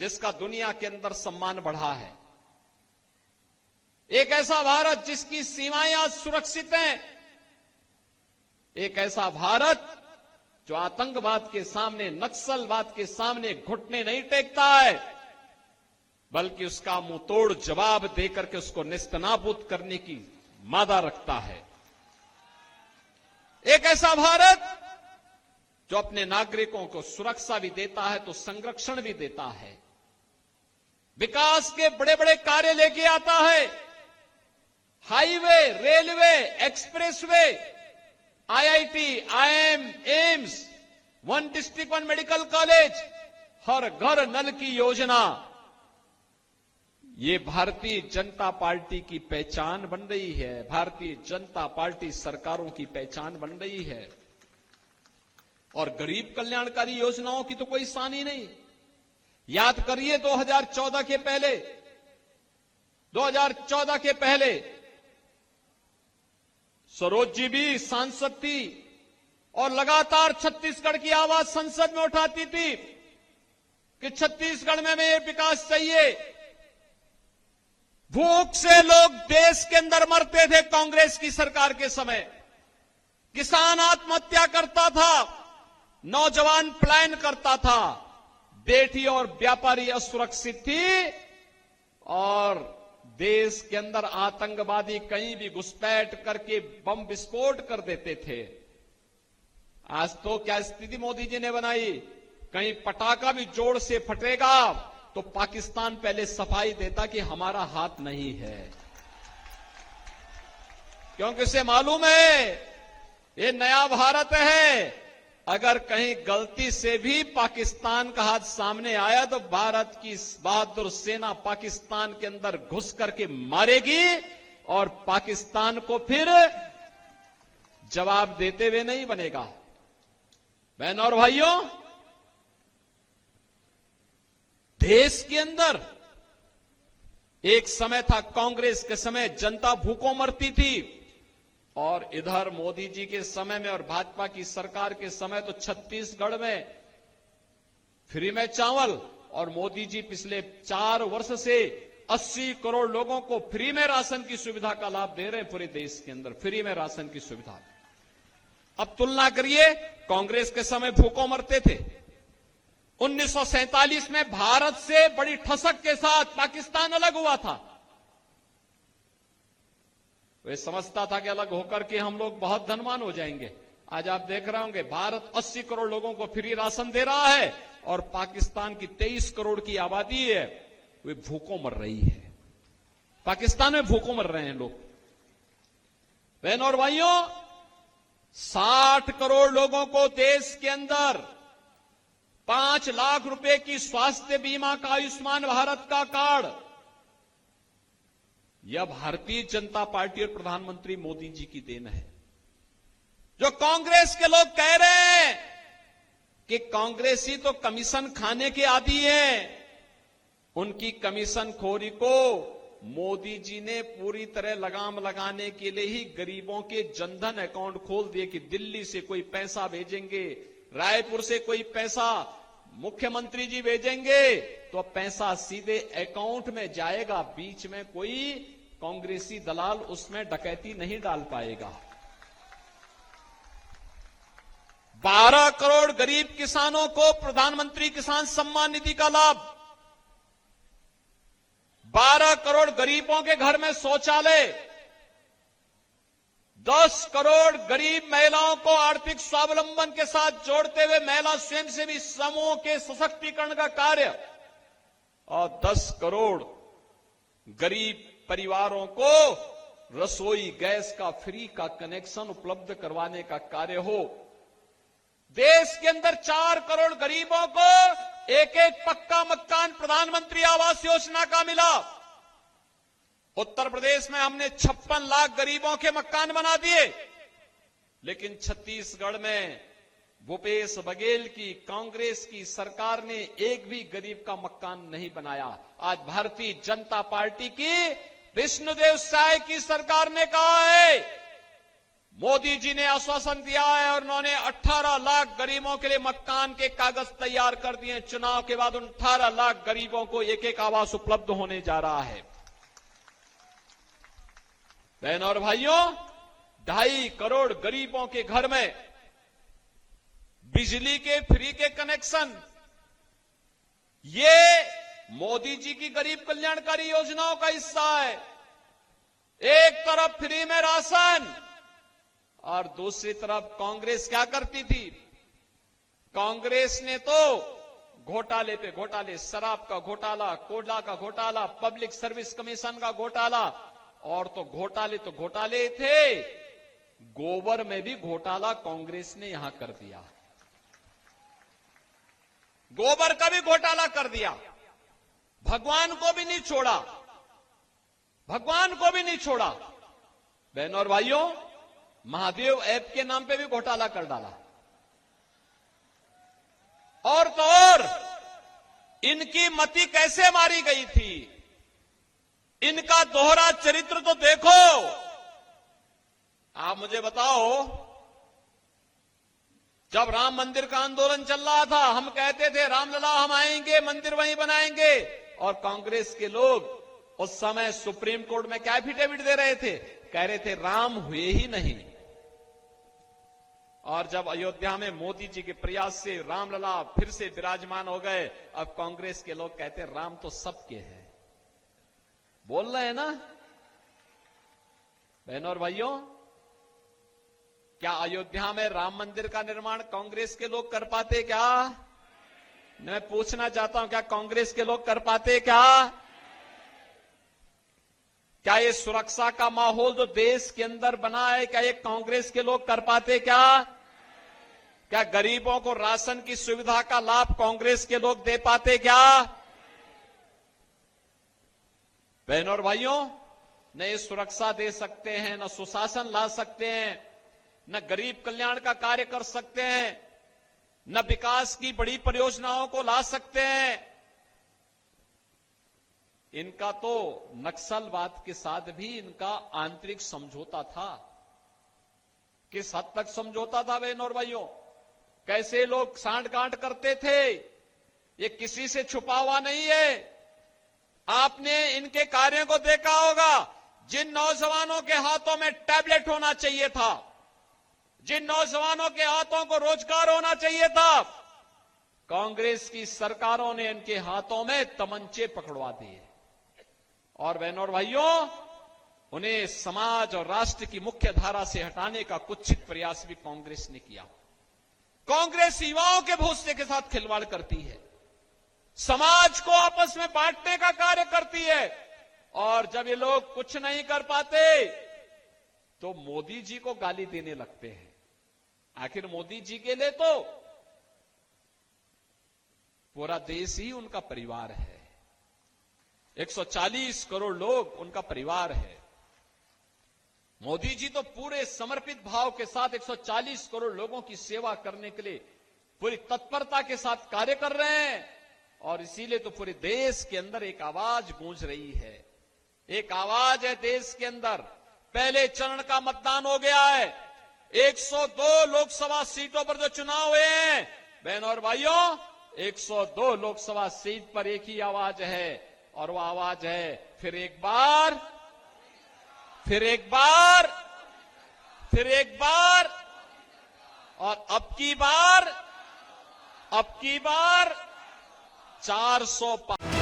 जिसका दुनिया के अंदर सम्मान बढ़ा है। एक ऐसा भारत जिसकी सीमाएं आज सुरक्षित हैं। एक ऐसा भारत जो आतंकवाद के सामने, नक्सलवाद के सामने घुटने नहीं टेकता है, बल्कि उसका मुंह तोड़ जवाब देकर के उसको नेस्तनाबूद करने की मादा रखता है। एक ऐसा भारत जो अपने नागरिकों को सुरक्षा भी देता है तो संरक्षण भी देता है, विकास के बड़े बड़े कार्य लेके आता है, highway, railway, expressway, IIT, IIM, AIIMS, one district one medical college, हर घर नल की योजना, ये भारतीय जनता पार्टी की पहचान बन रही है। भारतीय जनता पार्टी सरकारों की पहचान बन रही है। और गरीब कल्याणकारी योजनाओं की तो कोई सानी नहीं। याद करिए 2014 के पहले सरोज जी भी सांसद थी और लगातार छत्तीसगढ़ की आवाज संसद में उठाती थी कि छत्तीसगढ़ में हमें विकास चाहिए। भूख से लोग देश के अंदर मरते थे कांग्रेस की सरकार के समय। किसान आत्महत्या करता था, नौजवान पलायन करता था, बेटी और व्यापारी असुरक्षित थी और देश के अंदर आतंकवादी कहीं भी घुसपैठ करके बम विस्फोट कर देते थे। आज तो क्या स्थिति मोदी जी ने बनाई, कहीं पटाखा भी जोर से फटेगा तो पाकिस्तान पहले सफाई देता कि हमारा हाथ नहीं है, क्योंकि उसे मालूम है ये नया भारत है। अगर कहीं गलती से भी पाकिस्तान का हाथ सामने आया तो भारत की बहादुर सेना पाकिस्तान के अंदर घुस करके मारेगी और पाकिस्तान को फिर जवाब देते हुए नहीं बनेगा। बहनों और भाइयों, देश के अंदर एक समय था, कांग्रेस के समय जनता भूखों मरती थी और इधर मोदी जी के समय में और भाजपा की सरकार के समय तो छत्तीसगढ़ में फ्री में चावल, और मोदी जी पिछले 4 वर्ष से 80 करोड़ लोगों को फ्री में राशन की सुविधा का लाभ दे रहे हैं। पूरे देश के अंदर फ्री में राशन की सुविधा। अब तुलना करिए, कांग्रेस के समय भूखों मरते थे। 1947 में भारत से बड़ी ठसक के साथ पाकिस्तान अलग हुआ था। वे समझता था कि अलग होकर के हम लोग बहुत धनवान हो जाएंगे। आज आप देख रहे होंगे भारत 80 करोड़ लोगों को फ्री राशन दे रहा है और पाकिस्तान की 23 करोड़ की आबादी है, वे भूखों मर रही है। पाकिस्तान में भूखों मर रहे हैं लोग। बहनों और भाइयों, 60 करोड़ लोगों को देश के अंदर 5 लाख रुपए की स्वास्थ्य बीमा का आयुष्मान भारत का कार्ड, यह भारतीय जनता पार्टी और प्रधानमंत्री मोदी जी की देन है। जो कांग्रेस के लोग कह रहे हैं कि कांग्रेसी तो कमीशन खाने के आदी हैं, उनकी कमीशन खोरी को मोदी जी ने पूरी तरह लगाम लगाने के लिए ही गरीबों के जनधन अकाउंट खोल दिए कि दिल्ली से कोई पैसा भेजेंगे, रायपुर से कोई पैसा मुख्यमंत्री जी भेजेंगे तो पैसा सीधे अकाउंट में जाएगा, बीच में कोई कांग्रेसी दलाल उसमें डकैती नहीं डाल पाएगा। 12 करोड़ गरीब किसानों को प्रधानमंत्री किसान सम्मान निधि का लाभ, 12 करोड़ गरीबों के घर में शौचालय, 10 करोड़ गरीब महिलाओं को आर्थिक स्वावलंबन के साथ जोड़ते हुए महिला स्वयंसेवी समूह के सशक्तिकरण का कार्य और 10 करोड़ गरीब परिवारों को रसोई गैस का फ्री का कनेक्शन उपलब्ध करवाने का कार्य हो। देश के अंदर 4 करोड़ गरीबों को एक एक पक्का मकान प्रधानमंत्री आवास योजना का मिला। उत्तर प्रदेश में हमने 56 लाख गरीबों के मकान बना दिए, लेकिन छत्तीसगढ़ में भूपेश बघेल की कांग्रेस की सरकार ने एक भी गरीब का मकान नहीं बनाया। आज भारतीय जनता पार्टी की विष्णुदेव साय की सरकार ने कहा है मोदी जी ने आश्वासन दिया है और उन्होंने 18 लाख गरीबों के लिए मकान के कागज तैयार कर दिए। चुनाव के बाद उन 18 लाख गरीबों को एक एक आवास उपलब्ध होने जा रहा है। बहनों और भाइयों, 2.5 करोड़ गरीबों के घर में बिजली के फ्री के कनेक्शन, ये मोदी जी की गरीब कल्याणकारी योजनाओं का हिस्सा है। एक तरफ फ्री में राशन और दूसरी तरफ कांग्रेस क्या करती थी? कांग्रेस ने तो घोटाले पे घोटाले, शराब का घोटाला, कोयला का घोटाला, पब्लिक सर्विस कमीशन का घोटाला, और तो घोटाले थे, गोबर में भी घोटाला कांग्रेस ने यहां कर दिया। गोबर का भी घोटाला कर दिया। भगवान को भी नहीं छोड़ा, भगवान को भी नहीं छोड़ा। बहनों और भाइयों, महादेव ऐप के नाम पे भी घोटाला कर डाला। और तो और इनकी मति कैसे मारी गई थी, इनका दोहरा चरित्र तो देखो। आप मुझे बताओ, जब राम मंदिर का आंदोलन चल रहा था, हम कहते थे रामलला हम आएंगे, मंदिर वहीं बनाएंगे, और कांग्रेस के लोग उस समय सुप्रीम कोर्ट में क्या एफिडेविट दे रहे थे? कह रहे थे राम हुए ही नहीं। और जब अयोध्या में मोदी जी के प्रयास से रामलला फिर से विराजमान हो गए, अब कांग्रेस के लोग कहते राम तो सबके हैं। बोल रहे हैं ना बहनों और भाइयों? क्या अयोध्या में राम मंदिर का निर्माण कांग्रेस के लोग कर पाते क्या? मैं पूछना चाहता हूं, क्या कांग्रेस के लोग कर पाते क्या? क्या ये सुरक्षा का माहौल जो देश के अंदर बना है, क्या ये कांग्रेस के लोग कर पाते क्या? क्या गरीबों को राशन की सुविधा का लाभ कांग्रेस के लोग दे पाते क्या? बहनों और भाइयों, न ये सुरक्षा दे सकते हैं, न सुशासन ला सकते हैं, न गरीब कल्याण का कार्य कर सकते हैं, न विकास की बड़ी परियोजनाओं को ला सकते हैं। इनका तो नक्सलवाद के साथ भी इनका आंतरिक समझौता था। किस हद तक समझौता था बहनों और भाइयों? कैसे लोग सांठ-गांठ करते थे, ये किसी से छुपा हुआ नहीं है। आपने इनके कार्यों को देखा होगा। जिन नौजवानों के हाथों में टैबलेट होना चाहिए था, जिन नौजवानों के हाथों को रोजगार होना चाहिए था, कांग्रेस की सरकारों ने इनके हाथों में तमंचे पकड़वा दिए। और बहनों और भाइयों, उन्हें समाज और राष्ट्र की मुख्य धारा से हटाने का कुत्सित प्रयास भी कांग्रेस ने किया। कांग्रेस युवाओं के भविष्य के साथ खिलवाड़ करती है, समाज को आपस में बांटने का कार्य करती है, और जब ये लोग कुछ नहीं कर पाते तो मोदी जी को गाली देने लगते हैं। आखिर मोदी जी के लिए तो पूरा देश ही उनका परिवार है। 140 करोड़ लोग उनका परिवार है। मोदी जी तो पूरे समर्पित भाव के साथ 140 करोड़ लोगों की सेवा करने के लिए पूरी तत्परता के साथ कार्य कर रहे हैं, और इसीलिए तो पूरे देश के अंदर एक आवाज गूंज रही है। एक आवाज है देश के अंदर। पहले चरण का मतदान हो गया है। 102 लोकसभा सीटों पर जो चुनाव हुए हैं, बहनों और भाइयों, 102 लोकसभा सीट पर एक ही आवाज है, और वो आवाज है फिर एक बार, फिर एक बार, फिर एक बार, और अब की बार 400 पार।